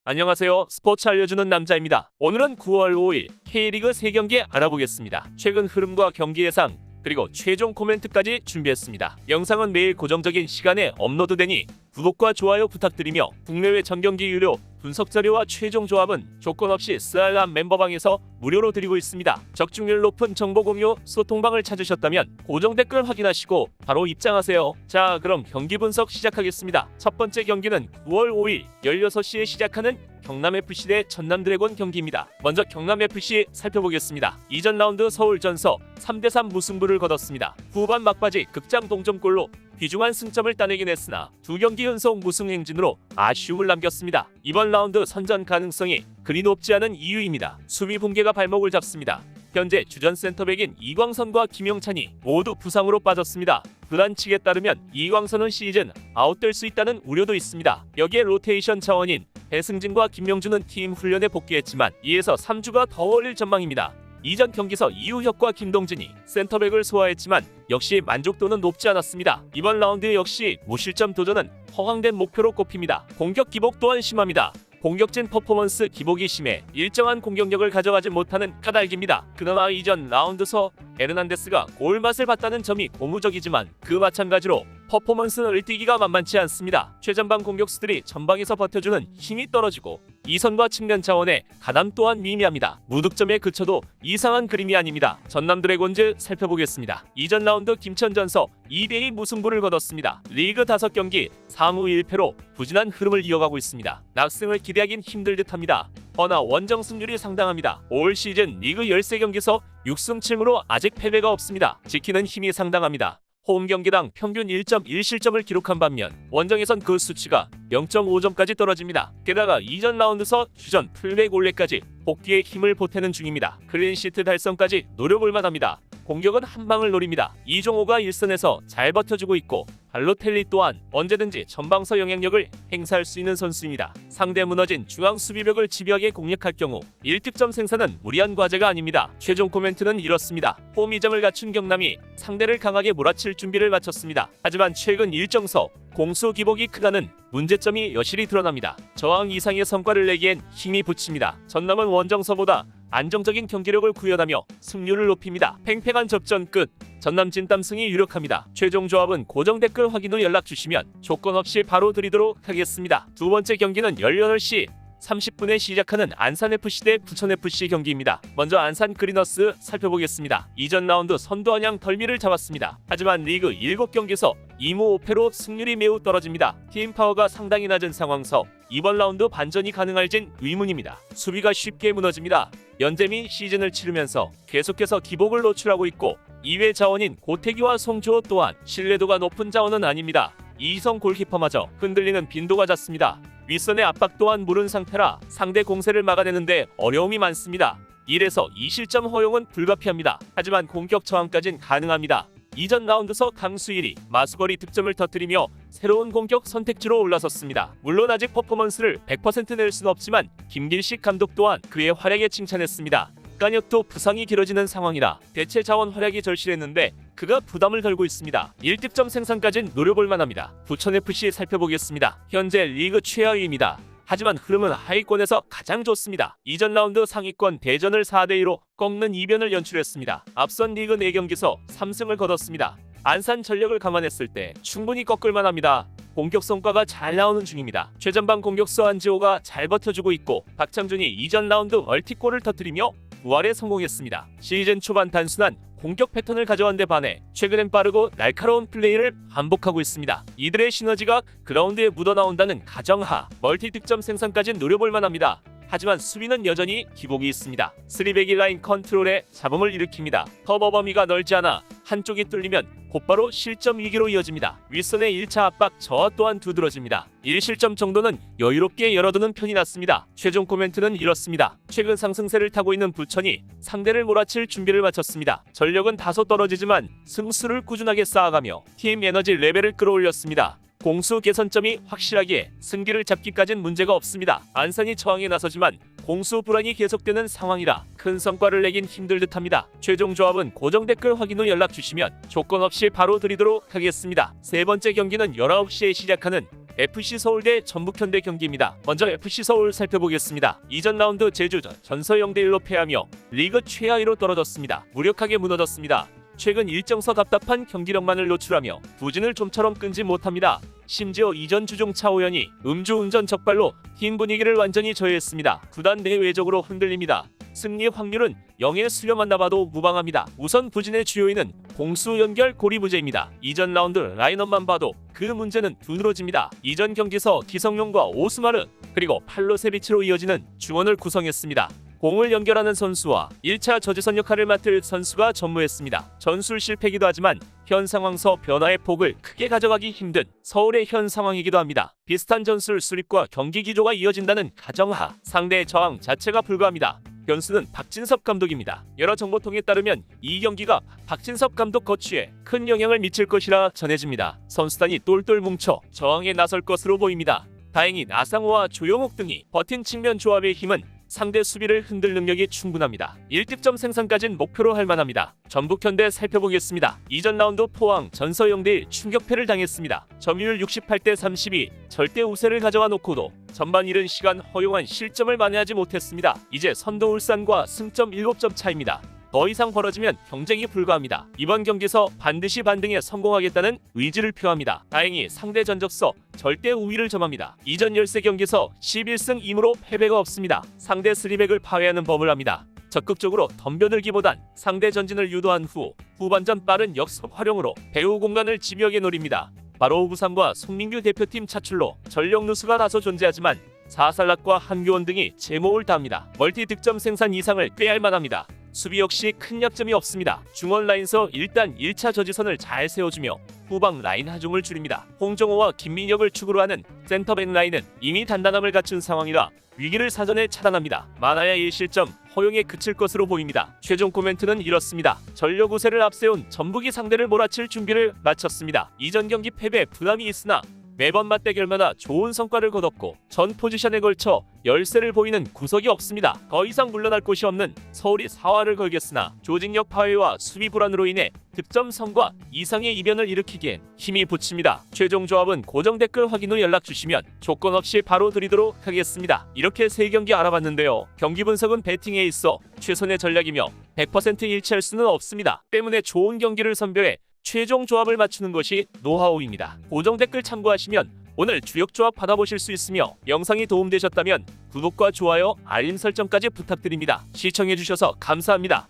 안녕하세요. 스포츠 알려주는 남자입니다. 오늘은 9월 5일 K리그 3경기 알아보겠습니다. 최근 흐름과 경기 예상, 그리고 최종 코멘트까지 준비했습니다. 영상은 매일 고정적인 시간에 업로드되니 구독과 좋아요 부탁드리며 국내외 전경기 유료 분석 자료와 최종 조합은 조건 없이 스알람 멤버방에서 무료로 드리고 있습니다. 적중률 높은 정보 공유 소통방을 찾으셨다면 고정 댓글 확인하시고 바로 입장하세요. 자, 그럼 경기 분석 시작하겠습니다. 첫 번째 경기는 9월 5일 16시에 시작하는 경남FC 대 전남드래곤 경기입니다. 먼저 경남FC 살펴보겠습니다. 이전 라운드 서울전서 3대3 무승부를 거뒀습니다. 후반 막바지 극장 동점골로 귀중한 승점을 따내긴 했으나 두 경기 연속 무승 행진으로 아쉬움을 남겼습니다. 이번 라운드 선전 가능성이 그리 높지 않은 이유입니다. 수비 붕괴가 발목을 잡습니다. 현재 주전 센터백인 이광선과 김영찬이 모두 부상으로 빠졌습니다. 불안 측에 따르면 이광선은 시즌 아웃될 수 있다는 우려도 있습니다. 여기에 로테이션 차원인 배승진과 김명준은 팀 훈련에 복귀했지만 2에서 3주가 더 걸릴 전망입니다. 이전 경기서 이우혁과 김동진이 센터백을 소화했지만 역시 만족도는 높지 않았습니다. 이번 라운드 역시 무실점 도전은 허황된 목표로 꼽힙니다. 공격 기복 또한 심합니다. 공격진 퍼포먼스 기복이 심해 일정한 공격력을 가져가지 못하는 까닭입니다. 그나마 이전 라운드서 에르난데스가 골맛을 봤다는 점이 고무적이지만 그 마찬가지로 퍼포먼스를 뛰기가 만만치 않습니다. 최전방 공격수들이 전방에서 버텨주는 힘이 떨어지고 이선과 측면 차원의 가담 또한 미미합니다. 무득점에 그쳐도 이상한 그림이 아닙니다. 전남 드래곤즈 살펴보겠습니다. 이전 라운드 김천전서 2대2 무승부를 거뒀습니다. 리그 5경기 3무 1패로 부진한 흐름을 이어가고 있습니다. 낙승을 기대하긴 힘들 듯합니다. 허나 원정 승률이 상당합니다. 올 시즌 리그 13경기에서 6승 7무로 아직 패배가 없습니다. 지키는 힘이 상당합니다. 홈 경기당 평균 1.1실점을 기록한 반면 원정에선 그 수치가 0.5점까지 떨어집니다. 게다가 이전 라운드서 주전 풀백 올레까지 복귀에 힘을 보태는 중입니다. 클린시트 달성까지 노려볼 만합니다. 공격은 한 방을 노립니다. 이종호가 일선에서 잘 버텨주고 있고 발로텔리 또한 언제든지 전방서 영향력을 행사할 수 있는 선수입니다. 상대 무너진 중앙 수비벽을 집요하게 공략할 경우 1득점 생산은 무리한 과제가 아닙니다. 최종 코멘트는 이렇습니다. 홈이점을 갖춘 경남이 상대를 강하게 몰아칠 준비를 마쳤습니다. 하지만 최근 일정서 공수 기복이 크다는 문제점이 여실히 드러납니다. 저항 이상의 성과를 내기엔 힘이 붙입니다. 전남은 원정서보다 안정적인 경기력을 구현하며 승률을 높입니다. 팽팽한 접전 끝 전남 진땀승이 유력합니다. 최종 조합은 고정 댓글 확인 후 연락 주시면 조건 없이 바로 드리도록 하겠습니다. 두 번째 경기는 18시 30분에 시작하는 안산FC 대 부천FC 경기입니다. 먼저 안산 그리너스 살펴보겠습니다. 이전 라운드 선두안양 덜미를 잡았습니다. 하지만 리그 7경기에서 2무 5패로 승률이 매우 떨어집니다. 팀 파워가 상당히 낮은 상황서 이번 라운드 반전이 가능할진 의문입니다. 수비가 쉽게 무너집니다. 연재민 시즌을 치르면서 계속해서 기복을 노출하고 있고 이외 자원인 고태기와 송주호 또한 신뢰도가 높은 자원은 아닙니다. 이성 골키퍼마저 흔들리는 빈도가 잦습니다. 윗선의 압박 또한 무른 상태라 상대 공세를 막아내는데 어려움이 많습니다. 1에서 2실점 허용은 불가피합니다. 하지만 공격 저항까진 가능합니다. 이전 라운드서 강수일이 마수거리 득점을 터뜨리며 새로운 공격 선택지로 올라섰습니다. 물론 아직 퍼포먼스를 100% 낼 수는 없지만 김길식 감독 또한 그의 활약에 칭찬했습니다. 깐역도 부상이 길어지는 상황이라 대체 자원 활약이 절실했는데 그가 부담을 덜고 있습니다. 1득점 생산까진 노려볼 만합니다. 부천FC 살펴보겠습니다. 현재 리그 최하위입니다. 하지만 흐름은 하위권에서 가장 좋습니다. 이전 라운드 상위권 대전을 4대2로 꺾는 이변을 연출했습니다. 앞선 리그 4경기에서 3승을 거뒀습니다. 안산 전력을 감안했을 때 충분히 꺾을 만합니다. 공격 성과가 잘 나오는 중입니다. 최전방 공격수 안지호가 잘 버텨주고 있고 박창준이 이전 라운드 멀티골을 터뜨리며 부활에 성공했습니다. 시즌 초반 단순한 공격 패턴을 가져온 데 반해 최근엔 빠르고 날카로운 플레이를 반복하고 있습니다. 이들의 시너지가 그라운드에 묻어나온다는 가정하 멀티 득점 생산까지 노려볼 만합니다. 하지만 수비는 여전히 기복이 있습니다. 3백이 라인 컨트롤에 잡음을 일으킵니다. 커버 범위가 넓지 않아 한쪽이 뚫리면 곧바로 실점 위기로 이어집니다. 윗선의 1차 압박 저하 또한 두드러집니다. 1실점 정도는 여유롭게 열어두는 편이 낫습니다. 최종 코멘트는 이렇습니다. 최근 상승세를 타고 있는 부천이 상대를 몰아칠 준비를 마쳤습니다. 전력은 다소 떨어지지만 승수를 꾸준하게 쌓아가며 팀 에너지 레벨을 끌어올렸습니다. 공수 개선점이 확실하기에 승기를 잡기까진 문제가 없습니다. 안산이 저항에 나서지만 공수 불안이 계속되는 상황이라 큰 성과를 내긴 힘들 듯합니다. 최종 조합은 고정 댓글 확인 후 연락 주시면 조건 없이 바로 드리도록 하겠습니다. 세 번째 경기는 19시에 시작하는 FC 서울 대 전북현대 경기입니다. 먼저 FC 서울 살펴보겠습니다. 이전 라운드 제주전 전서 0대1로 패하며 리그 최하위로 떨어졌습니다. 무력하게 무너졌습니다. 최근 일정서 답답한 경기력만을 노출하며 부진을 좀처럼 끊지 못합니다. 심지어 이전 주종 차오연이 음주운전 적발로 팀 분위기를 완전히 저해했습니다. 구단 내외적으로 흔들립니다. 승리 확률은 0에 수렴한 나봐도 무방합니다. 우선 부진의 주요인은 공수 연결 고리 문제입니다. 이전 라운드 라인업만 봐도 그 문제는 두드러집니다. 이전 경기서 기성용과 오스마르 그리고 팔로세비치로 이어지는 중원을 구성했습니다. 공을 연결하는 선수와 1차 저지선 역할을 맡을 선수가 전무했습니다. 전술 실패기도 하지만 현 상황서 변화의 폭을 크게 가져가기 힘든 서울의 현 상황이기도 합니다. 비슷한 전술 수립과 경기 기조가 이어진다는 가정하 상대의 저항 자체가 불가합니다. 변수는 박진섭 감독입니다. 여러 정보통에 따르면 이 경기가 박진섭 감독 거취에 큰 영향을 미칠 것이라 전해집니다. 선수단이 똘똘 뭉쳐 저항에 나설 것으로 보입니다. 다행히 나상호와 조용욱 등이 버틴 측면 조합의 힘은 상대 수비를 흔들 능력이 충분합니다. 1득점 생산까진 목표로 할 만합니다. 전북현대 살펴보겠습니다. 이전 라운드 포항 전서 0대1 충격패를 당했습니다. 점유율 68대 32 절대 우세를 가져와 놓고도 전반 이른 시간 허용한 실점을 만회하지 못했습니다. 이제 선두 울산과 승점 7점 차입니다. 더 이상 벌어지면 경쟁이 불가합니다. 이번 경기에서 반드시 반등에 성공하겠다는 의지를 표합니다. 다행히 상대 전적서 절대 우위를 점합니다. 이전 13경기에서 11승 2무로 패배가 없습니다. 상대 스리백을 파괴하는 법을 합니다. 적극적으로 덤벼들기보단 상대 전진을 유도한 후 후반전 빠른 역습 활용으로 배후 공간을 집요하게 노립니다. 바로 부산과 송민규 대표팀 차출로 전력 누수가 다소 존재하지만 사살락과 한교원 등이 제목을 다합니다. 멀티 득점 생산 이상을 꾀할 만합니다. 수비 역시 큰 약점이 없습니다. 중원 라인서 일단 1차 저지선을 잘 세워주며 후방 라인 하중을 줄입니다. 홍정호와 김민혁을 축으로 하는 센터백 라인은 이미 단단함을 갖춘 상황이라 위기를 사전에 차단합니다. 많아야 1실점 허용에 그칠 것으로 보입니다. 최종 코멘트는 이렇습니다. 전력 우세를 앞세운 전북이 상대를 몰아칠 준비를 마쳤습니다. 이전 경기 패배 부담이 있으나 매번 맞대결마다 좋은 성과를 거뒀고 전 포지션에 걸쳐 열세를 보이는 구석이 없습니다. 더 이상 물러날 곳이 없는 서울이 사활을 걸겠으나 조직력 파괴와 수비 불안으로 인해 득점 성과 이상의 이변을 일으키기엔 힘이 붙입니다. 최종 조합은 고정 댓글 확인 후 연락 주시면 조건 없이 바로 드리도록 하겠습니다. 이렇게 3경기 알아봤는데요. 경기 분석은 배팅에 있어 최선의 전략이며 100% 일치할 수는 없습니다. 때문에 좋은 경기를 선별해 최종 조합을 맞추는 것이 노하우입니다. 고정 댓글 참고하시면 오늘 주력 조합 받아보실 수 있으며 영상이 도움되셨다면 구독과 좋아요, 알림 설정까지 부탁드립니다. 시청해주셔서 감사합니다.